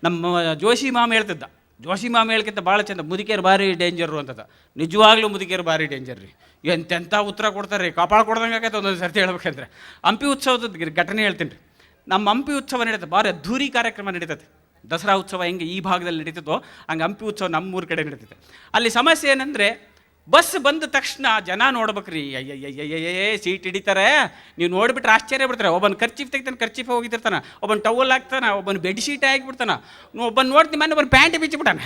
ನಮ್ಮ ಜೋಶಿ ಮಾಮ ಹೇಳ್ತಿದ್ದ, ಜೋಶಿ ಮಾಮ ಹೇಳ್ಕಿಂತ ಭಾಳ ಚಂದ, ಮುದುಕಿಯರು ಭಾರಿ ಡೇಂಜರು ಅಂತದ. ನಿಜವಾಗ್ಲೂ ಮುದುಕಿಯರು ಭಾರಿ ಡೇಂಜರ್ ರೀ. ಎಂತೆಂಥ ಉತ್ತರ ಕೊಡ್ತಾರೆ ರೀ, ಕಾಪಾಳು ಕೊಡ್ದಂಗೆ ಆಗೈತೆ ಒಂದೊಂದು ಸರ್ತಿ ಹೇಳ್ಬೇಕಂದ್ರೆ. ಹಂಪಿ ಉತ್ಸವದ ಘಟನೆ ಹೇಳ್ತೀನಿ ರೀ. ನಮ್ಮ ಹಂಪಿ ಉತ್ಸವ ನಡೀತದೆ, ಭಾರಿ ಅದ್ಧೂರಿ ಕಾರ್ಯಕ್ರಮ ನಡೀತದೆ. ದಸರಾ ಉತ್ಸವ ಹೆಂಗೆ ಈ ಭಾಗದಲ್ಲಿ ನಡೀತದೋ ಹಂಗೆ ಹಂಪಿ ಉತ್ಸವ ನಮ್ಮೂರ ಕಡೆ ನಡೀತದೆ. ಅಲ್ಲಿ ಸಮಸ್ಯೆ ಏನಂದರೆ, ಬಸ್ ಬಂದ ತಕ್ಷಣ ಜನ ನೋಡ್ಬೇಕ್ರಿ, ಅಯ್ಯಯ್ಯಯ್ಯೇ ಸೀಟ್ ಹಿಡಿತಾರೆ. ನೀವು ನೋಡಿಬಿಟ್ರೆ ಆಶ್ಚರ್ಯ ಬಿಡ್ತಾರೆ. ಒಬ್ಬನ ಖರ್ಚೀಫ್ ತೆಗಿತಾನೆ, ಖರ್ಚೀಫ್ ಹೋಗಿರ್ತಾನೆ, ಒಬ್ಬನ ಟವಲ್ ಹಾಕ್ತಾನೆ, ಒಬ್ಬನ ಬೆಡ್ಶೀಟ್ ಹಾಕಿಬಿಡ್ತಾನೆ, ಒಬ್ಬನ ನೋಡ್ತೀನಿ ಮನೆ ಒಬ್ಬನ ಪ್ಯಾಂಟ್ ಬಿಚ್ಚಿಬಿಟ್ಟಾನೆ,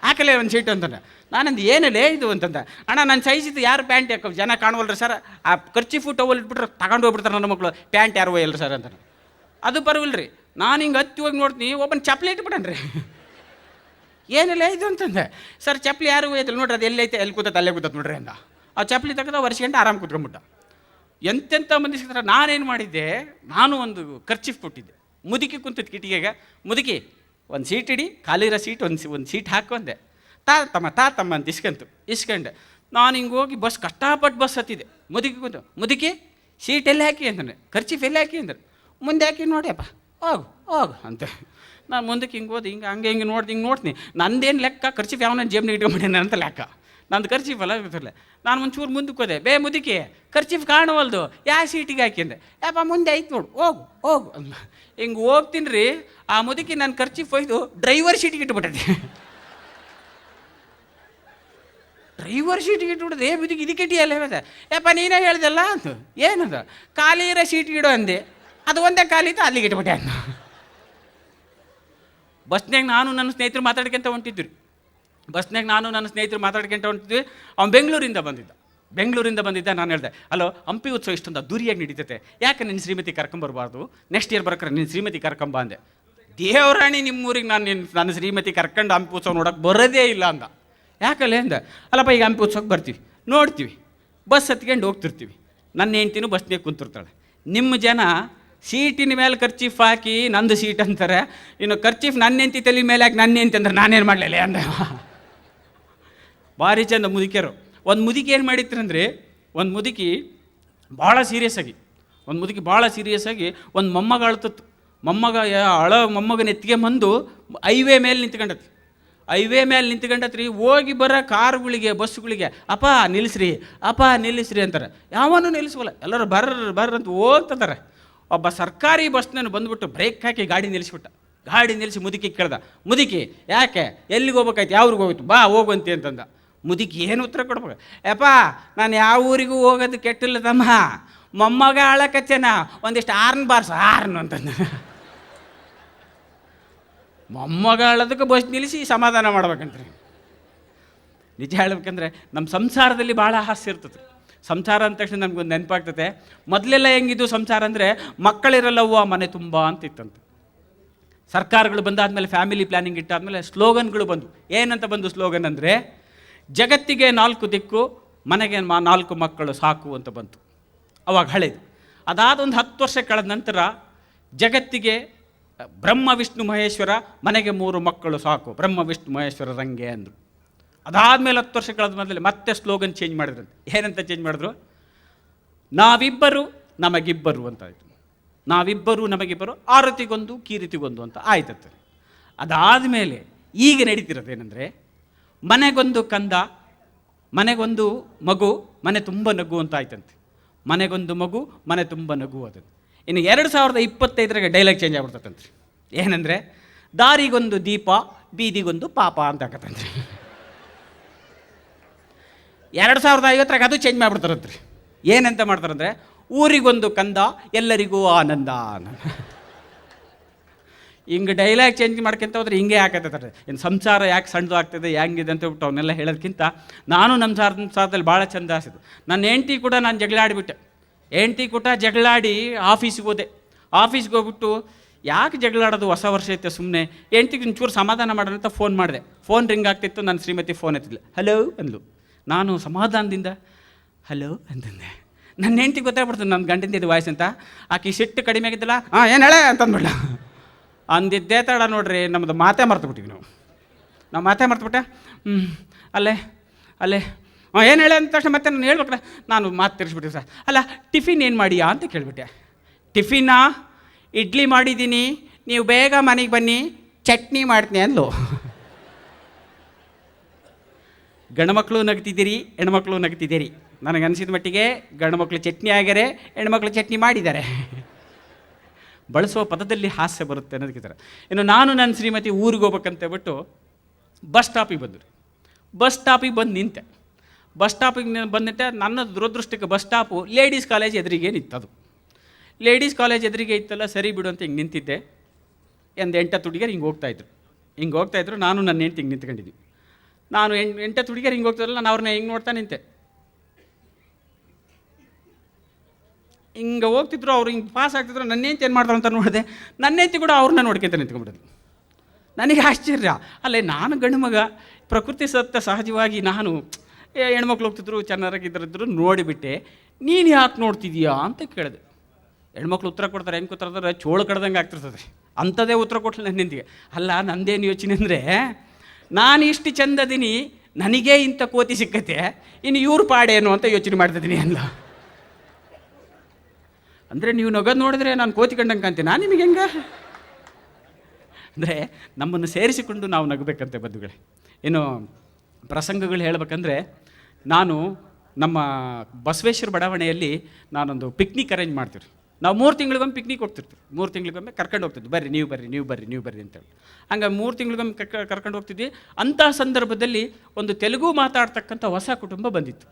ಹಾಕಲೇ ಒಂದು ಸೀಟು ಅಂತಾನೆ. ನಾನಂದು ಏನಲ್ಲೇ ಇದು ಅಂತಂದ. ಅಣ್ಣ ನನ್ನ ಸೈಜ್ ಇದು, ಯಾರು ಪ್ಯಾಂಟ್ ಯಾಕೆ ಜನ ಕಾಣವಲ್ರಿ ಸರ್, ಆ ಖರ್ಚೀಫು ಟವಲ್ ಇಟ್ಬಿಟ್ರೆ ತಗೊಂಡು ಹೋಗ್ಬಿಡ್ತಾರೆ ನನ್ನ ಮಕ್ಕಳು, ಪ್ಯಾಂಟ್ ಯಾರು ಒಯ್ಯಲ್ಲ ಸರ್ ಅಂತಾನೆ. ಅದು ಬರವಿಲ್ಲ ರೀ. ನಾನು ಹಿಂಗೆ ಹತ್ತಿ ಹೋಗಿ ನೋಡ್ತೀನಿ, ಒಬ್ಬನ ಚಪ್ಪಲಿ ಇಟ್ಬಿಟ್ಟನ್ರಿ. ಏನಿಲ್ಲ ಇದು ಅಂತಂದೆ. ಸರ್ ಚಪ್ಪಲಿ ಯಾರು ಒಯ್ಯದಿಲ್ಲ ನೋಡ್ರಿ, ಅದು ಎಲ್ಲೈತೆ ಎಲ್ಲಿ ಕೂತತ್ತೆ ಅಲ್ಲೇ ಕೂತತ್ತೆ ನೋಡ್ರಿ ಅಂದ. ಆ ಚಪ್ಪಲಿ ತೆಗೆದ ವರ್ಷಗಂಟೆ ಆರಾಮ್ ಕೂತ್ಕೊಂಡ್ಬಿಟ್ಟ. ಎಂತೆಂಥ ಮಂದಿ ಸಿಗ್ತಾರೆ. ನಾನೇನು ಮಾಡಿದ್ದೆ, ನಾನು ಒಂದು ಖರ್ಚೀಫ್ ಕೊಟ್ಟಿದ್ದೆ. ಮುದುಕಿ ಕುಂತಿದ್ದು ಕಿಟಿಗೆಗೆ, ಮುದುಕಿ ಒಂದು ಸೀಟ್ ಇಡಿ, ಖಾಲಿರೋ ಸೀಟ್ ಒಂದು ಸೀಟ್ ಹಾಕೊಂಡೆ. ತಮ್ಮ ಅಂತ ಇಸ್ಕೊಂಡೆ. ನಾನು ಹಿಂಗೆ ಹೋಗಿ ಬಸ್ ಕಷ್ಟಪಟ್ಟು ಬಸ್ ಹತ್ತಿದೆ. ಮುದುಕಿ ಕುಂತು, ಮುದುಕಿ ಸೀಟ್ ಎಲ್ಲಿ ಹಾಕಿ ಅಂತಾನೆ, ಖರ್ಚೀಫ್ ಎಲ್ಲಿ ಹಾಕಿ ಅಂದ್ರೆ, ಮುಂದೆ ಹಾಕಿ ನೋಡ್ಯಪ್ಪ, ಹೋಗು ಅಂತ. ನಾನು ಮುಂದಕ್ಕೆ ಹಿಂಗೆ ಹೋದೆ, ಹಿಂಗೆ ನೋಡ್ತೀನಿ. ನಂದೇನು ಲೆಕ್ಕ, ಖರ್ಚೀಫ್ ಯಾವನ ಜೇಬ್ನಿಗೆ ಇಟ್ಕೊಂಡ್ಬಿಟ್ಟೇನೆ ಅಂತ ಲೆಕ್ಕ. ನಂದು ಖರ್ಚೀಫಲ್ಲ ಗೊತ್ತಿಲ್ಲ. ನಾನು ಒಂಚೂರು ಮುಂದಕ್ಕೆ ಹೋದೆ, ಮುದುಕಿ ಖರ್ಚೀಫ್ ಕಾಣವಲ್ದು, ಯಾವ ಸೀಟಿಗೆ ಹಾಕಿ ಅಂದೆ. ಯಪ್ಪ ಮುಂದೆ ಐತೆ ನೋಡು, ಹೋಗು ಅಂದ. ಹಿಂಗೆ ಹೋಗ್ತೀನಿ ರೀ, ಆ ಮುದುಕಿ ನನ್ನ ಖರ್ಚೀಫ್ ಒಯ್ದು ಡ್ರೈವರ್ ಸೀಟಿಗೆ ಇಟ್ಬಿಟ್ಟದೆ. ಡ್ರೈವರ್ ಸೀಟಿಗೆ ಇಟ್ಬಿಟ್ಟದೆ. ಮುದುಕಿ ಇದಕ್ಕೆ ಅಲ್ಲ ಹೇಳ್ದೆ. ಯಪ್ಪ ನೀನೇ ಹೇಳ್ದಲ್ಲ ಅಂತ. ಏನದ, ಖಾಲಿ ಇರೋ ಸೀಟಿಗೆ ಇಡೋ ಅಂದೆ, ಅದು ಒಂದೇ ಖಾಲಿ ಇತ್ತು, ಅಲ್ಲಿಗೆ ಇಟ್ಬಿಟ್ಟೆ ಅನ್ನ. ಬಸ್ನಾಗ ನಾನು ನನ್ನ ಸ್ನೇಹಿತರು ಮಾತಾಡ್ಕೊಂತ ಹೊಂಟಿದ್ವಿ. ಅವ್ನು ಬೆಂಗಳೂರಿಂದ ಬಂದಿದ್ದ. ನಾನು ಹೇಳಿದೆ, ಅಲೋ ಹಂಪಿ ಉತ್ಸವ ಇಷ್ಟೊಂದು ಅದ್ದೂರಿಯಾಗಿ ನಡೀತೈತೆ, ಯಾಕೆ ನಿನ್ನ ಶ್ರೀಮತಿ ಕರ್ಕೊಂಬರ್ಬಾರ್ದು, ನೆಕ್ಸ್ಟ್ ಇಯರ್ ಬರ್ಕರೆ ನಿನ್ನ ಶ್ರೀಮತಿ ಕರ್ಕೊಂಬ ಅಂದೆ. ದೇವರಾಣಿ ನಿಮ್ಮೂರಿಗೆ ನನ್ನ ಶ್ರೀಮತಿ ಕರ್ಕೊಂಡು ಹಂಪಿ ಉತ್ಸವ ನೋಡೋಕೆ ಬರೋದೇ ಇಲ್ಲ ಅಂದ. ಯಾಕಲ್ಲ ಅಂದ. ಅಲ್ಲಪ್ಪ ಈಗ ಹಂಪಿ ಉತ್ಸವಕ್ಕೆ ಬರ್ತೀವಿ, ನೋಡ್ತೀವಿ, ಬಸ್ ಹತ್ಕೊಂಡು ಹೋಗ್ತಿರ್ತೀವಿ, ನನ್ನ ಹೆಂಡ್ತಿನೂ ಬಸ್ನಾಗ ಕುಂತಿರ್ತಾಳೆ. ನಿಮ್ಮ ಜನ ಸೀಟಿನ ಮೇಲೆ ಖರ್ಚೀಫ್ ಹಾಕಿ ನಂದು ಸೀಟ್ ಅಂತಾರೆ, ಇನ್ನು ಖರ್ಚೀಫ್ ನನ್ನ ಹೆಂಡ್ತಿ ತಲೆ ಮೇಲೆ ಹಾಕಿ ನನ್ನ ಹೆಂಡ್ತಿ ಅಂದ್ರೆ ನಾನೇನು ಮಾಡಲಿಲ್ಲ ಅಂದ. ಭಾರಿ ಚಂದ ಮುದುಕಿಯರು. ಒಂದು ಮುದುಕಿ ಏನು ಮಾಡಿದ್ರಂದರೆ, ಒಂದು ಮುದುಕಿ ಭಾಳ ಸೀರಿಯಸ್ ಆಗಿ ಒಂದು ಮೊಮ್ಮಗ ಅಳ್ತತ್ತು. ಮೊಮ್ಮಗನ ಎತ್ತಿಗೆ ಬಂದು ಹೈವೇ ಮೇಲೆ ನಿಂತ್ಕೊಂಡತ್ರಿ. ಹೋಗಿ ಬರೋ ಕಾರುಗಳಿಗೆ ಬಸ್ಗಳಿಗೆ ಅಪ್ಪ ನಿಲ್ಲಿಸ್ರಿ ಅಂತಾರೆ. ಯಾವನೂ ನಿಲ್ಲಿಸವಲ್ಲ, ಎಲ್ಲರೂ ಬರ್ರ ಅಂತ ಹೋಗ್ತಾರೆ. ಒಬ್ಬ ಸರ್ಕಾರಿ ಬಸ್ನನ್ನು ಬಂದುಬಿಟ್ಟು ಬ್ರೇಕ್ ಹಾಕಿ ಗಾಡಿ ನಿಲ್ಲಿಸಿ ಮುದುಕಿ ಕೇಳ್ದ, ಮುದುಕಿ ಯಾಕೆ ಎಲ್ಲಿಗೆ ಹೋಗ್ಬೇಕಾಯ್ತು, ಯಾವ ಊರಿಗೆ ಹೋಗಿತ್ತು, ಬಾ ಹೋಗುವಂತೆ ಅಂತಂದ. ಮುದುಕಿ ಏನು ಉತ್ತರ ಕೊಡ್ಬೇಕು, ಯಪ್ಪ ನಾನು ಯಾವ ಊರಿಗೂ ಹೋಗೋದು ಕೆಟ್ಟಿಲ್ಲ ತಮ್ಮ, ಮೊಮ್ಮಗ ಆಳಕಚ್ಚನ ಒಂದಿಷ್ಟು ಆರ್ನ್ ಅಂತಂದ. ಮೊಮ್ಮಗ ಆಳೋದಕ್ಕೆ ಬಸ್ ನಿಲ್ಲಿಸಿ ಸಮಾಧಾನ ಮಾಡ್ಬೇಕಂತ್ರಿ. ನಿಜ ಹೇಳ್ಬೇಕಂದ್ರೆ ನಮ್ಮ ಸಂಸಾರದಲ್ಲಿ ಭಾಳ ಹಾಸ್ಯ ಇರ್ತದೆ. ಸಂಸಾರ ಅಂದ ತಕ್ಷಣ ನಮಗೊಂದು ನೆನಪಾಗ್ತದೆ. ಮೊದಲೆಲ್ಲ ಹೆಂಗಿದ್ದು ಸಂಸಾರ ಅಂದರೆ, ಮಕ್ಕಳಿರಲ್ಲವ್ವ ಮನೆ ತುಂಬ ಅಂತ ಇತ್ತಂತೆ. ಸರ್ಕಾರಗಳು ಬಂದಾದಮೇಲೆ, ಫ್ಯಾಮಿಲಿ ಪ್ಲ್ಯಾನಿಂಗ್ ಇಟ್ಟಾದಮೇಲೆ ಸ್ಲೋಗನ್ಗಳು ಬಂದು. ಏನಂತ ಬಂದು ಸ್ಲೋಗನ್ ಅಂದರೆ, ಜಗತ್ತಿಗೆ 4 ದಿಕ್ಕು, ಮನೆಗೆ 4 ಮಕ್ಕಳು ಸಾಕು ಅಂತ ಬಂತು. ಅವಾಗ ಹಳೇದು. ಅದಾದ ಒಂದು 10 ವರ್ಷ ಕಳೆದ ನಂತರ ಜಗತ್ತಿಗೆ ಬ್ರಹ್ಮ ವಿಷ್ಣು ಮಹೇಶ್ವರ, ಮನೆಗೆ 3 ಮಕ್ಕಳು ಸಾಕು, ಬ್ರಹ್ಮ ವಿಷ್ಣು ಮಹೇಶ್ವರ ರಂಗೆ ಅಂದರು. ಅದಾದಮೇಲೆ 10 ವರ್ಷ ಕಳೆದ ಮೇಲೆ ಮತ್ತೆ ಸ್ಲೋಗನ್ ಚೇಂಜ್ ಮಾಡಿದ್ರಂತೆ. ಏನಂತ ಚೇಂಜ್ ಮಾಡಿದ್ರು, ನಾವಿಬ್ಬರು ನಮಗಿಬ್ಬರು ಅಂತ ಆಯಿತು. ನಾವಿಬ್ಬರು ನಮಗಿಬ್ಬರು, ಆರತಿಗೊಂದು ಕೀರ್ತಿಗೊಂದು ಅಂತ ಆಯ್ತಂತೆ. ಅದಾದಮೇಲೆ ಈಗ ನಡೀತಿರೋದು ಏನಂದರೆ, ಮನೆಗೊಂದು ಕಂದ, ಮನೆಗೊಂದು ಮಗು, ಮನೆ ತುಂಬ ನಗು ಅಂತ ಆಯ್ತಂತೆ. ಮನೆಗೊಂದು ಮಗು, ಮನೆ ತುಂಬ ನಗು ಅದು. ಇನ್ನು 2025 ಡೈಲಾಗ್ ಚೇಂಜ್ ಆಗ್ಬಿಡ್ತಂತ್ರಿ. ಏನಂದರೆ, ದಾರಿಗೊಂದು ದೀಪ, ಬೀದಿಗೊಂದು ಪಾಪ ಅಂತ ಹಾಕತ್ತಂತ್ರಿ. 2050 ಅದು ಚೇಂಜ್ ಮಾಡಿಬಿಡ್ತಾರಂತ್ರಿ. ಏನಂತ ಮಾಡ್ತಾರಂದರೆ, ಊರಿಗೊಂದು ಕಂದ, ಎಲ್ಲರಿಗೂ ಆನಂದ. ಹಿಂಗೆ ಡೈಲಾಗ್ ಚೇಂಜ್ ಮಾಡ್ಕೊಂತ ಹೋದ್ರೆ ಹಿಂಗೆ ಹಾಕತ್ತಾರೆ. ಇನ್ನು ಸಂಸಾರ ಯಾಕೆ ಸಣ್ಣದು ಆಗ್ತದೆ, ಹೆಂಗಿದೆ ಅಂತ ಹೇಳ್ಬಿಟ್ಟು ಅವನ್ನೆಲ್ಲ ಹೇಳೋದಕ್ಕಿಂತ, ನಾನು ನಮ್ಮ ಸಂಸಾರದಲ್ಲಿ ಭಾಳ ಚಂದ ಆಸಿದ್ದು. ನನ್ನ ಹೆಂಡ್ತಿ ಕೂಡ ನಾನು ಜಗಳಾಡಿಬಿಟ್ಟೆ. ಜಗಳಾಡಿ ಆಫೀಸಿಗೆ ಹೋಗ್ಬಿಟ್ಟು, ಯಾಕೆ ಜಗಳಾಡೋದು, ಹೊಸ ವರ್ಷ ಐತೆ ಸುಮ್ಮನೆ, ಹೆಂಡ್ತಿಗೆ ಒಂಚೂರು ಸಮಾಧಾನ ಮಾಡೋಣ ಅಂತ ಫೋನ್ ಮಾಡಿದೆ. ಫೋನ್ ರಿಂಗ್ ಆಗ್ತಿತ್ತು, ನನ್ನ ಶ್ರೀಮತಿ ಫೋನ್ ಎತ್ತಿಲ್ಲ. ಹಲೋ ಅಂದ್ಲು. ನಾನು ಸಮಾಧಾನದಿಂದ ಹಲೋ ಅಂತಂದೆ. ನನ್ನ ಹೆಂಡ್ತಿಗೆ ಗೊತ್ತಾಗ್ಬಿಡ್ತದೆ ನನ್ನ ಗಂಡಿಂದ ಇದು ವಾಯ್ಸ್ ಅಂತ. ಆಕೆ ಸಿಟ್ಟು ಕಡಿಮೆ ಆಗಿದ್ದಲ್ಲ, ಏನು ಹೇಳ ಅಂತಂದ್ಬಿಡ. ಅಂದಿದ್ದೇ ತಡ ನೋಡ್ರಿ, ನಮ್ಮದು ಮಾತೇ ಮರ್ತುಬಿಟ್ಟಿವಿ ನಾವು ಮಾತೇ ಮರ್ತುಬಿಟ್ಟೆ. ಅಲ್ಲೇ ಏನು ಹೇಳ ಅಂದ ತಕ್ಷಣ ಮತ್ತೆ ನಾನು ಹೇಳ್ಬೇಕಲ್ಲ, ನಾನು ಮಾತು ತಿರ್ಸ್ಬಿಟ್ಟಿವಿ ಸರ್. ಅಲ್ಲ ಟಿಫಿನ್ ಏನು ಮಾಡಿಯಾ ಅಂತ ಕೇಳಿಬಿಟ್ಟೆ. ಟಿಫಿನಾ, ಇಡ್ಲಿ ಮಾಡಿದ್ದೀನಿ, ನೀವು ಬೇಗ ಮನೆಗೆ ಬನ್ನಿ, ಚಟ್ನಿ ಮಾಡ್ತೀನಿ ಅಂದ್ಲು. ಗಂಡುಮಕ್ಕಳು ನಗ್ತಿದ್ದೀರಿ, ಹೆಣ್ಮಕ್ಳು ನಗ್ತಿದ್ದೀರಿ. ನನಗನ್ಸಿದ ಮಟ್ಟಿಗೆ ಗಂಡುಮಕ್ಳು ಚಟ್ನಿ ಆಗ್ಯಾರೆ, ಹೆಣ್ಮಕ್ಳು ಚಟ್ನಿ ಮಾಡಿದ್ದಾರೆ. ಬಳಸುವ ಪದದಲ್ಲಿ ಹಾಸ್ಯ ಬರುತ್ತೆ ಅನ್ನೋದಕ್ಕಿದ್ದಾರೆ. ಇನ್ನು ನಾನು ನನ್ನ ಶ್ರೀಮತಿ ಊರಿಗೆ ಹೋಗ್ಬೇಕಂತ ಬಿಟ್ಟು ಬಸ್ ಸ್ಟಾಪಿಗೆ ಬಂದರು. ಬಸ್ ಸ್ಟಾಪಿಗೆ ಬಂದು ನಿಂತೆ. ಬಸ್ ಸ್ಟಾಪಿಗೆ ಬಂದಿಟ್ಟೆ. ನನ್ನ ದುರದೃಷ್ಟಕ್ಕೆ ಬಸ್ ಸ್ಟಾಪು ಲೇಡೀಸ್ ಕಾಲೇಜ್ ಎದುರಿಗೆ ನಿಂತದು. ಲೇಡೀಸ್ ಕಾಲೇಜ್ ಎದುರಿಗೆ ಇತ್ತಲ್ಲ, ಸರಿ ಬಿಡು ಅಂತ ಹಿಂಗೆ ನಿಂತಿದ್ದೆ. ಒಂದು 8 ಹುಡುಗಿಯರು ಹಿಂಗೆ ಹೋಗ್ತಾಯಿದ್ರು. ನಾನು ನನ್ನ ಹೆಂಡ್ತಿ ಹಿಂಗೆ ನಿಂತ್ಕೊಂಡಿದ್ವಿ. ನಾನು 8 ಹುಡುಗಿಯರು ಹಿಂಗೆ ಹೋಗ್ತಾರಲ್ಲ, ನಾನು ಅವ್ರನ್ನ ಹಿಂಗೆ ನೋಡ್ತಾ ನಿಂತೆ. ಹಿಂಗೆ ಹೋಗ್ತಿದ್ರು, ಅವ್ರು ಹಿಂಗೆ ಪಾಸ್ ಆಗ್ತಿದ್ರು. ನನ್ನ ಹೆಂಡ್ತಿ ಏನು ಮಾಡ್ತಾರೆ ಅಂತ ನೋಡಿದೆ. ನನ್ನ ಹೆಂಡ್ತಿ ಕೂಡ ಅವ್ರನ್ನ ನೋಡ್ಕೊಂತ ನಿಂತ್ಕೊಂಡ್ಬಿಡೋದು. ನನಗೆ ಆಶ್ಚರ್ಯ. ಅಲ್ಲೇ ನಾನು ಗಂಡು ಮಗ, ಪ್ರಕೃತಿ ಸತ್ತ ಸಹಜವಾಗಿ ನಾನು ಹೆಣ್ಮಕ್ಳು ಹೋಗ್ತಿದ್ರು, ಚೆನ್ನಾಗಿದ್ರಿದ್ರು ನೋಡಿಬಿಟ್ಟೆ. ನೀನು ಯಾಕೆ ನೋಡ್ತಿದ್ದೀಯಾ ಅಂತ ಕೇಳಿದೆ. ಹೆಣ್ಮಕ್ಳು ಉತ್ತರ ಕೊಡ್ತಾರೆ. ಹೆಂಗೆ ಕೂತಾರೆ, ಚೋಳು ಕಡ್ದಂಗೆ ಆಗ್ತಿರ್ತದೆ. ಅಂಥದ್ದೇ ಉತ್ತರ ಕೊಟ್ಟಲು ನನ್ನ ಹೆಂಡ್ತಿಗೆ. ಅಲ್ಲ, ನಂದೇನು ಯೋಚನೆ ಅಂದರೆ, ನಾನು ಇಷ್ಟು ಚಂದದೀನಿ, ನನಗೇ ಇಂಥ ಕೋತಿ ಸಿಕ್ಕತ್ತೆ, ಇನ್ನು ಇವ್ರ ಪಾಡೇನು ಅಂತ ಯೋಚನೆ ಮಾಡ್ತಿದ್ದೀನಿ ಅಲ್ಲ. ಅಂದರೆ ನೀವು ನಗದು ನೋಡಿದ್ರೆ ನಾನು ಕೋತಿ ಕಂಡಂಗೆ ಕಾಣ್ತೀನಿ. ನಾನು ನಿಮಗೆ ಹೆಂಗೆ ಅಂದರೆ ನಮ್ಮನ್ನು ಸೇರಿಸಿಕೊಂಡು ನಾವು ನಗಬೇಕಂತೆ ಬಂಧುಗಳೇ. ಇನ್ನು ಪ್ರಸಂಗಗಳು ಹೇಳಬೇಕಂದ್ರೆ, ನಾನು ನಮ್ಮ ಬಸವೇಶ್ವರ ಬಡಾವಣೆಯಲ್ಲಿ ನಾನೊಂದು ಪಿಕ್ನಿಕ್ ಅರೇಂಜ್ ಮಾಡ್ತೀವಿ. ನಾವು 3 ತಿಂಗಳಿಗೊಮ್ಮೆ ಪಿಕ್ನಿಕ್ ಹೋಗ್ತಿರ್ತೀವಿ. 3 ತಿಂಗಳಿಗೊಮ್ಮೆ ಕರ್ಕೊಂಡು ಹೋಗ್ತಿದ್ವಿ. ಬರ್ರಿ ನೀವು ಬರ್ರಿ ಅಂತೇಳಿ. ಹಂಗೆ 3 ತಿಂಗಳಿಗೊಮ್ಮೆ ಕರ್ಕೊಂಡು ಹೋಗ್ತಿದ್ವಿ. ಅಂಥ ಸಂದರ್ಭದಲ್ಲಿ ಒಂದು ತೆಲುಗು ಮಾತಾಡ್ತಕ್ಕಂಥ ಹೊಸ ಕುಟುಂಬ ಬಂದಿತ್ತು.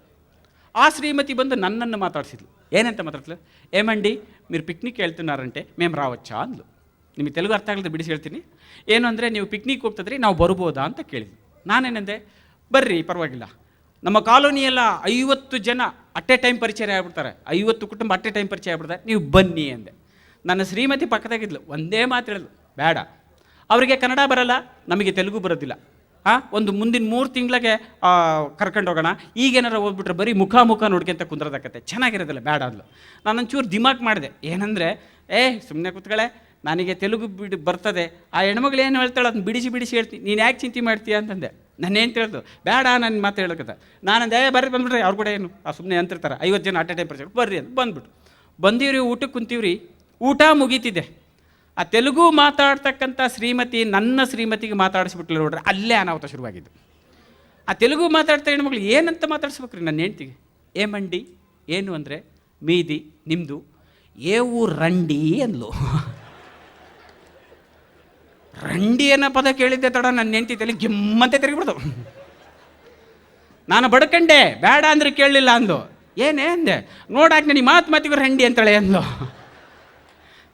ಆ ಶ್ರೀಮತಿ ಬಂದು ನನ್ನನ್ನು ಮಾತಾಡ್ಸಿದ್ಲು. ಏನಂತ ಮಾತಾಡ್ತಿಲ್ಲ, ಏಮಂಡಿ మీరు ಪಿಕ್ನಿಕ್ వెళ్తున్నారంటే మేము రావచ్చా ಅಂದ್ಲು. ನಿಮಗೆ ತೆಲುಗು ಅರ್ಥ ಆಗಲಿದೆ, ಬಿಡಿಸಿ ಹೇಳ್ತೀನಿ. ಏನು ಅಂದರೆ, ನೀವು ಪಿಕ್ನಿಕ್ ಹೋಗ್ತಿದ್ರಿ, ನಾವು ಬರ್ಬೋದಾ ಅಂತ ಕೇಳಿದ್ವಿ. ನಾನೇನಂದೆ, ಬರ್ರಿ ಪರವಾಗಿಲ್ಲ. ನಮ್ಮ ಕಾಲೋನಿಯೆಲ್ಲ 50 ಜನ ಅಟ್ ಎ ಟೈಮ್ ಪರಿಚಯ ಆಗ್ಬಿಡ್ತಾರೆ. 50 ಕುಟುಂಬ ಅಟ್ ಎ ಟೈಮ್ ಪರಿಚಯ ಆಗ್ಬಿಡ್ತಾರೆ, ನೀವು ಬನ್ನಿ ಅಂದೆ. ನನ್ನ ಶ್ರೀಮತಿ ಪಕ್ಕದಾಗಿದ್ಲು. ಒಂದೇ ಮಾತು ಹೇಳಿದ್ಲು, ಬೇಡ, ಅವರಿಗೆ ಕನ್ನಡ ಬರಲ್ಲ, ನಮಗೆ ತೆಲುಗು ಬರೋದಿಲ್ಲ. ಒಂದು ಮುಂದಿನ 3 ತಿಂಗಳಿಗೆ ಕರ್ಕೊಂಡು ಹೋಗೋಣ. ಈಗೇನಾರು ಹೋಗ್ಬಿಟ್ರೆ ಬರೀ ಮುಖ ನೋಡ್ಕೊಂತ ಕುಂದ್ರದಾಕತ್ತೆ, ಚೆನ್ನಾಗಿರೋದಿಲ್ಲ, ಬೇಡ ಅಂದ್ಲು. ನಾನೊಂಚೂರು ದಿಮಾಕ್ ಮಾಡಿದೆ. ಏನಂದರೆ, ಸುಮ್ಮನೆ ಕೂತ್ಕೊಳ್ಳೆ, ನನಗೆ ತೆಲುಗು ಬರ್ತದೆ. ಆ ಹೆಣ್ಮಗಳು ಏನು ಹೇಳ್ತಾಳೆ ಅದನ್ನ ಬಿಡಿಸಿ ಹೇಳ್ತೀನಿ, ನೀನು ಯಾಕೆ ಚಿಂತೆ ಮಾಡ್ತೀಯ ಅಂತಂದೆ. ನಾನು ಏನು ತಿಳಿದು, ಬೇಡ ನನ್ನ ಮಾತು ಹೇಳಕತ್ತ. ನಾನಂದೆ, ಬರ್ರಿ ಬಂದುಬಿಟ್ರೆ. ಅವ್ರು ಕೂಡ ಏನು ಸುಮ್ಮನೆ ಅಂತಿರ್ತಾರೆ, 50 ಜನ ಅಟ್ ಎ ಟೈಮ್ ಪರಿಚಯ, ಬರ್ರಿ ಅಂತ ಬಂದುಬಿಟ್ಟು ಬಂದೀವ್ರಿ. ಊಟಕ್ಕೆ ಕುಂತೀವ್ರಿ. ಊಟ ಮುಗೀತಿದೆ. ಆ ತೆಲುಗು ಮಾತಾಡ್ತಕ್ಕಂಥ ಶ್ರೀಮತಿ ನನ್ನ ಶ್ರೀಮತಿಗೆ ಮಾತಾಡಿಸ್ಬಿಟ್ಲು ನೋಡ್ರಿ. ಅಲ್ಲೇ ಅನಾಹುತ ಶುರುವಾಗಿದ್ದು. ಆ ತೆಲುಗು ಮಾತಾಡ್ತಾ ಹೆಣ್ಮಕ್ಳು ಏನಂತ ಮಾತಾಡಿಸ್ಬೇಕ್ರಿ ನನ್ನ ಹೆಂಡ್ತಿಗೆ. ಏಮಂಡಿ ಏನು ಅಂದರೆ, ಮೀದಿ ನಿಮ್ಮದು ಏವು ರಂಡಿ ಅಂದ್ಲು. ರಂಡಿ ಅನ್ನೋ ಪದ ಕೇಳಿದ್ದೆ ತಡ ನನ್ನ ಹೆಂಡ್ತಿ ತಲೆ ಗಿಮ್ಮಂತೆ ತಿರುಗಿಬಿಡ್ದು. ನಾನು ಬಡ್ಕಂಡೆ, ಬೇಡ ಅಂದ್ರೆ ಕೇಳಲಿಲ್ಲ ಅಂದ್ಲು. ಏನೇ ಅಂದೆ, ನೋಡಾಕ ನನಗೆ ಮಾತಿಗೂ ರಂಡಿ ಅಂತಳೆ ಅಂದ್ಲು.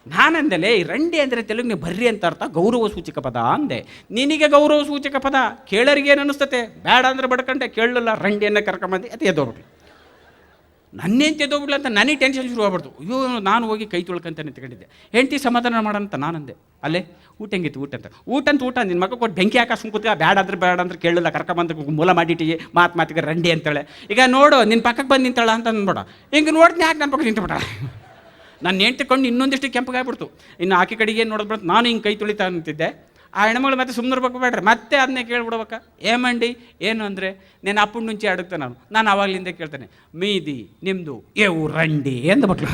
ನಾನಂದಲೇ, ಈ ರಂಡಿ ಅಂದರೆ ತೆಲುಗಿನ ಬರ್ರಿ ಅಂತ ಅರ್ಥ, ಗೌರವ ಸೂಚಕ ಪದ ಅಂದೆ. ನಿನಗೆ ಗೌರವ ಸೂಚಕ ಪದ, ಕೇಳರಿಗೆ ಏನು ಅನ್ನಿಸ್ತತೆ. ಬೇಡ ಅಂದ್ರೆ ಬಡ್ಕಂಡೆ, ಕೇಳಲಿಲ್ಲ, ರಂಡಿಯನ್ನು ಕರ್ಕೊಂಬಂದು ಅದು ಎದ್ದೋಗ್ಬಿಟ್ಲು. ನನ್ನೇನು ಎದ್ದೋಗ್ಬಿಡ್ಲ ಅಂತ ನನಗೆ ಟೆನ್ಷನ್ ಶುರು ಆಗ್ಬಿಡ್ತು. ಅಯ್ಯೋ, ನಾನು ಹೋಗಿ ಕೈ ತೊಳ್ಕಂತ ನಿಂತ್ಕೊಂಡಿದ್ದೆ. ಹೆಂಡ್ತಿ ಸಮಾಧಾನ ಮಾಡೋಂತ ನಾನಂದೆ. ಅಲ್ಲೇ ಊಟ ಹೆಂಗಿತ್ತು, ಊಟ ನಿನ್ನ ಮಕ್ಕ ಕೊಟ್ಟು ಬೆಂಕಿ ಹಾಕ ಸುಮ್ಕೂತ, ಬೇಡ ಅಂದ್ರೆ ಕೇಳಲಿಲ್ಲ, ಕರ್ಕೊಂಬಂದು ಮೂಲ ಮಾಡಿಟ್ಟು ಮಾತಿಗೆ ರಂಡಿ ಅಂತೇಳೆ. ಈಗ ನೋಡು, ನಿನ್ನ ಪಕ್ಕಕ್ಕೆ ಬಂದು ನಿಂತಾಳ ಅಂತ ಅಂದ್ಬಿಡ. ಹಿಂಗೆ ನೋಡ್ತೀನಿ, ಯಾಕೆ ನನ್ನ ಪಕ್ಕ ನಿಂತುಬಿಟ್ಟ. ನಾನು ಹೆಂಡ್ತಿಕೊಂಡು ಇನ್ನೊಂದಿಷ್ಟು ಕೆಂಪಗಾಗ್ಬಿಡ್ತು. ಇನ್ನು ಆಕೆ ಕಡೆಗೆ ಏನು ನೋಡಿದ್ಬಿಡ್ತು. ನಾನು ಹಿಂಗೆ ಕೈ ತೊಳಿತಾ ಅಂತಿದ್ದೆ. ಆ ಹೆಣ್ಮಗಳು ಮತ್ತೆ ಸುಮ್ಮನಿರ್ಬೇಕು, ಬೇಡ್ರಿ ಮತ್ತೆ ಅದನ್ನೇ ಕೇಳ್ಬಿಡ್ಬೇಕ. ಏಮಂಡಿ ಏನು ಅಂದರೆ, నేను ಅಪ್ಪನ ನುಂಚಿ ಅಡುತ್ತೆ. ನಾನು ಆವಾಗಲಿಂದ ಕೇಳ್ತೇನೆ, ಮೀದಿ ನಿಮ್ಮದು ಏವು ರಂಡಿ ಅಂದ್ಬಿಟ್ಲು.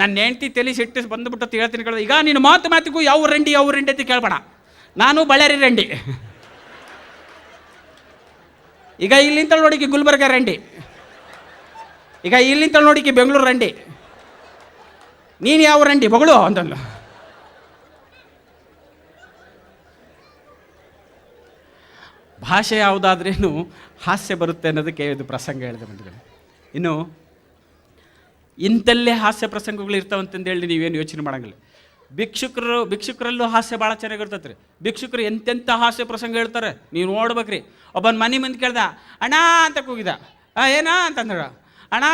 ನನ್ನ ಹೆಂಡ್ತಿ ತಲೆ ಸಿಟ್ಟು ಬಂದುಬಿಟ್ಟು ಹೇಳ್ತೀನಿ ಕೇಳೋದು. ಈಗ ನೀನು ಮಾತಿಗೂ ಯಾವ ರಂಡಿ ಅಂತ ಕೇಳ್ಬೇಡ, ನಾನು ಬಳ್ಳಾರಿ ರಂಡಿ. ಈಗ ಇಲ್ಲಿಂದ ನೋಡಿಕೆ ಗುಲ್ಬರ್ಗ ರಂಡಿ, ಈಗ ಇಲ್ಲಿಂದ ನೋಡಿಕೆ ಬೆಂಗಳೂರು ರಂಡಿ, ನೀನು ಯಾವ ರಂಡಿ ಮಗಳು ಅಂತಂದು. ಭಾಷೆ ಯಾವುದಾದ್ರೇನು ಹಾಸ್ಯ ಬರುತ್ತೆ ಅನ್ನೋದಕ್ಕೆ ಇದು ಪ್ರಸಂಗ ಹೇಳಿದೆ ಬಂಧುಗಳೇ. ಇನ್ನು ಇಂಥಲ್ಲೇ ಹಾಸ್ಯ ಪ್ರಸಂಗಗಳು ಇರ್ತಾವಂತಂದೇಳಿ ನೀವೇನು ಯೋಚನೆ ಮಾಡೋಂಗಿಲ್ಲ. ಭಿಕ್ಷುಕರಲ್ಲೂ ಹಾಸ್ಯ ಭಾಳ ಚೆನ್ನಾಗಿರ್ತೈತೆ ರೀ. ಭಿಕ್ಷುಕರು ಎಂತೆಂಥ ಹಾಸ್ಯ ಪ್ರಸಂಗ ಹೇಳ್ತಾರೆ, ನೀವು ನೋಡ್ಬೇಕ್ರಿ. ಒಬ್ಬನ ಮನೆ ಮಂದಿ ಕೇಳ್ದ, ಅಣ್ಣ ಅಂತ ಕೂಗಿದ. ಏನಾ ಅಂತಂದ್ರ, ಅಣ್ಣ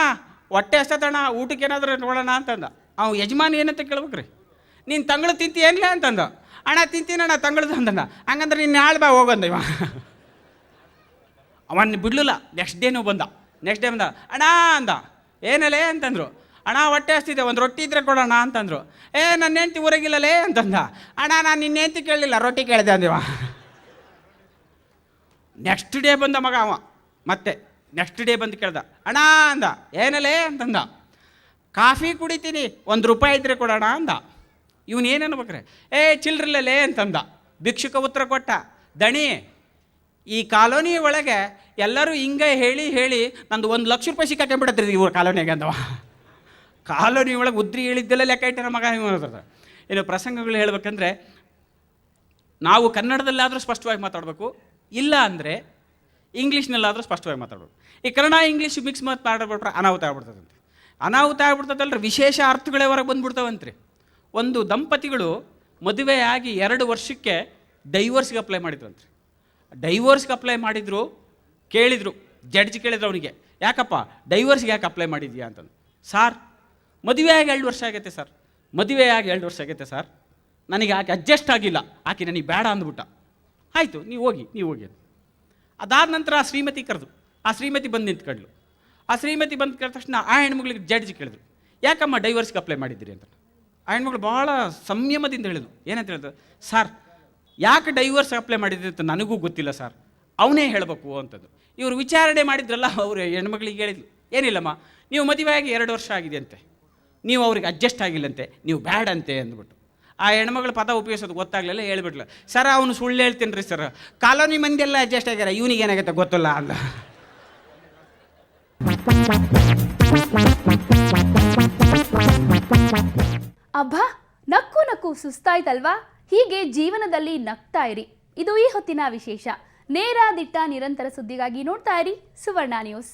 ಹೊಟ್ಟೆ ಎಷ್ಟತ್ತಣ್ಣ, ಊಟಕ್ಕೆ ಏನಾದರೂ ನೋಡೋಣ ಅಂತಂದ. ಅವು ಯಜಮಾನಿ ಏನಂತ ಕೇಳ್ಬೇಕ್ರಿ, ನೀನು ತಂಗಳು ತಿಂತಿ ಏನಿಲ್ಲ ಅಂತಂದ. ಅಣ್ಣ ತಿಂತೀನಣ್ಣ ತಂಗಳದು ಅಂತಂದ. ಹಂಗಂದ್ರೆ ನೀನು ನಾಳೆ ಬಾ ಹೋಗಂದ ಇವ. ಅವನ್ನ ಬಿಡಲಿಲ್ಲ. ನೆಕ್ಸ್ಟ್ ಡೇ ಬಂದ. ಅಣ್ಣ ಅಂದ. ಏನಲ್ಲೇ ಅಂತಂದರು. ಅಣ್ಣ ಹೊಟ್ಟೆ ಹಸ್ತಿದೆ, ಒಂದು ರೊಟ್ಟಿ ಇದ್ರೆ ಕೊಡೋಣ ಅಂತಂದರು. ನನ್ನ ಹೆಂಡ್ತಿ ಊರಾಗಿಲ್ಲಲೇ ಅಂತಂದ. ಅಣ್ಣ ನಾನು ನಿನ್ನ ಹೆಂಡ್ತಿ ಕೇಳಲಿಲ್ಲ, ರೊಟ್ಟಿ ಕೇಳಿದೆ ಅಂದಿವ. ನೆಕ್ಸ್ಟ್ ಡೇ ಬಂದ ಮಗ ಅವ. ಮತ್ತೆ ನೆಕ್ಸ್ಟ್ ಡೇ ಬಂದು ಕೇಳ್ದ. ಅಣ್ಣ ಅಂದ. ಏನಲ್ಲೇ ಅಂತಂದ. ಕಾಫಿ ಕುಡಿತೀನಿ, 1 ರೂಪಾಯಿ ಇದ್ರೆ ಕೊಡೋಣ ಅಂದ. ಇವನು ಏನೇನು ಬೇಕ್ರೆ, ಚಿಲ್ರಿಲ್ಲಲೇ ಅಂತಂದ. ಭಿಕ್ಷುಕ ಉತ್ತರ ಕೊಟ್ಟ, ದಣಿ ಈ ಕಾಲೋನಿ ಒಳಗೆ ಎಲ್ಲರೂ ಹಿಂಗೆ ಹೇಳಿ ಹೇಳಿ ನಂದು 1,00,000 ರೂಪಾಯಿ ಸಿಕ್ಕಾಕೊಂಡ್ಬಿಡತ್ರಿ ಇವ್ರ ಕಾಲೋನಿಯಾಗೆ ಅಂದವ. ಕಾಲೋನಿ ಒಳಗೆ ಉದ್ರಿ ಹೇಳಿದ್ದೆಲ್ಲ ಲೆಕ್ಕ ಇಟ್ಟಾರ ಮಗ. ಏನು ಪ್ರಸಂಗಗಳು ಹೇಳ್ಬೇಕಂದ್ರೆ ನಾವು ಕನ್ನಡದಲ್ಲಾದರೂ ಸ್ಪಷ್ಟವಾಗಿ ಮಾತಾಡಬೇಕು, ಇಲ್ಲ ಅಂದರೆ ಇಂಗ್ಲೀಷ್ನಲ್ಲಾದರೂ ಸ್ಪಷ್ಟವಾಗಿ ಮಾತಾಡಬೇಕು. ಈ ಕನ್ನಡ ಇಂಗ್ಲೀಷ್ ಮಿಕ್ಸ್ ಮಾತಾಡ್ಬಿಟ್ರೆ ಅನಾಹುತ ಆಗ್ಬಿಡ್ತದಂತೆ. ಅನಾಹುತ ಆಗ್ಬಿಡ್ತದಲ್ರಿ, ವಿಶೇಷ ಅರ್ಥಗಳೇ ಹೊರಗೆ ಬಂದ್ಬಿಡ್ತಾವಂತ್ರಿ. ಒಂದು ದಂಪತಿಗಳು ಮದುವೆಯಾಗಿ 2 ವರ್ಷಕ್ಕೆ ಡೈವರ್ಸ್ಗೆ ಅಪ್ಲೈ ಮಾಡಿದ್ರಂತ್ರಿ. ಡೈವರ್ಸ್ಗೆ ಅಪ್ಲೈ ಮಾಡಿದ್ರು, ಕೇಳಿದರು, ಜಡ್ಜ್ ಕೇಳಿದ್ರು ಅವನಿಗೆ, ಯಾಕಪ್ಪ ಡೈವರ್ಸ್ಗೆ ಯಾಕೆ ಅಪ್ಲೈ ಮಾಡಿದ್ಯಾ ಅಂತಂದು. ಸಾರ್ ಮದುವೆಯಾಗಿ 2 ವರ್ಷ ಆಗೈತೆ ಸರ್, ಮದುವೆಯಾಗಿ 2 ವರ್ಷ ಆಗೈತೆ ಸರ್, ನನಗೆ ಆಕೆ ಅಡ್ಜಸ್ಟ್ ಆಗಿಲ್ಲ, ಆಕೆ ನನಗೆ ಬೇಡ ಅಂದ್ಬಿಟ್ಟ. ಆಯಿತು, ನೀವು ಹೋಗಿ. ಅದಾದ ನಂತರ ಆ ಶ್ರೀಮತಿ ಕರೆದು, ಆ ಶ್ರೀಮತಿ ಬಂದು ನಿಂತ್ಕೊಂಡ್ಲು. ಆ ಶ್ರೀಮತಿ ಬಂದು ಕೇಳಿದ ತಕ್ಷಣ ಆ ಹೆಣ್ಮಗಳಿಗೆ ಜಡ್ಜ್ ಕೇಳಿದ್ರು, ಯಾಕಮ್ಮ ಡೈವರ್ಸ್ಗೆ ಅಪ್ಲೈ ಮಾಡಿದ್ದೀರಿ ಅಂತ. ಆ ಹೆಣ್ಮಗಳು ಭಾಳ ಸಂಯಮದಿಂದ ಹೇಳಿದ್ರು, ಏನಂತ ಹೇಳಿದ್ರು, ಸರ್ ಯಾಕೆ ಡೈವರ್ಸ್ ಅಪ್ಲೈ ಮಾಡಿದ್ರಿ ಅಂತ ನನಗೂ ಗೊತ್ತಿಲ್ಲ ಸರ್, ಅವನೇ ಹೇಳಬೇಕು ಅಂತದ್ದು. ಇವರು ವಿಚಾರಣೆ ಮಾಡಿದ್ರಲ್ಲ, ಅವರು ಹೆಣ್ಮಗಳಿಗೆ ಹೇಳಿದ್ಲು, ಏನಿಲ್ಲಮ್ಮ ನೀವು ಮದುವೆಯಾಗಿ 2 ವರ್ಷ ಆಗಿದೆ ಅಂತೆ, ನೀವು ಅವ್ರಿಗೆ ಅಡ್ಜಸ್ಟ್ ಆಗಿಲ್ಲಂತೆ, ನೀವು ಬ್ಯಾಡ್ ಅಂತೆ ಅಂದ್ಬಿಟ್ಟು. ಆ ಹೆಣ್ಮಗಳು ಪದ ಉಪಯೋಗಿಸೋದು ಗೊತ್ತಾಗಲಿಲ್ಲ, ಹೇಳ್ಬಿಟ್ಲ, ಸರ್ ಅವನು ಸುಳ್ಳು ಹೇಳ್ತೀನಿ ರೀ ಸರ್, ಕಾಲೋನಿ ಮಂದಿ ಎಲ್ಲ ಅಡ್ಜಸ್ಟ್ ಆಗ್ಯಾರ, ಇವನಿಗೆ ಏನಾಗುತ್ತೆ ಗೊತ್ತಿಲ್ಲ ಅಂದ. ಅಬ್ಬಾ, ನಕ್ಕು ನಕ್ಕು ಸುಸ್ತಾಯ್ತಲ್ವಾ? ಹೀಗೆ ಜೀವನದಲ್ಲಿ ನಗ್ತಾ ಇರಿ. ಇದು ಈ ಹೊತ್ತಿನ ವಿಶೇಷ. ನೇರ ದಿಟ್ಟ ನಿರಂತರ ಸುದ್ದಿಗಾಗಿ ನೋಡ್ತಾ ಇರಿ ಸುವರ್ಣ ನ್ಯೂಸ್.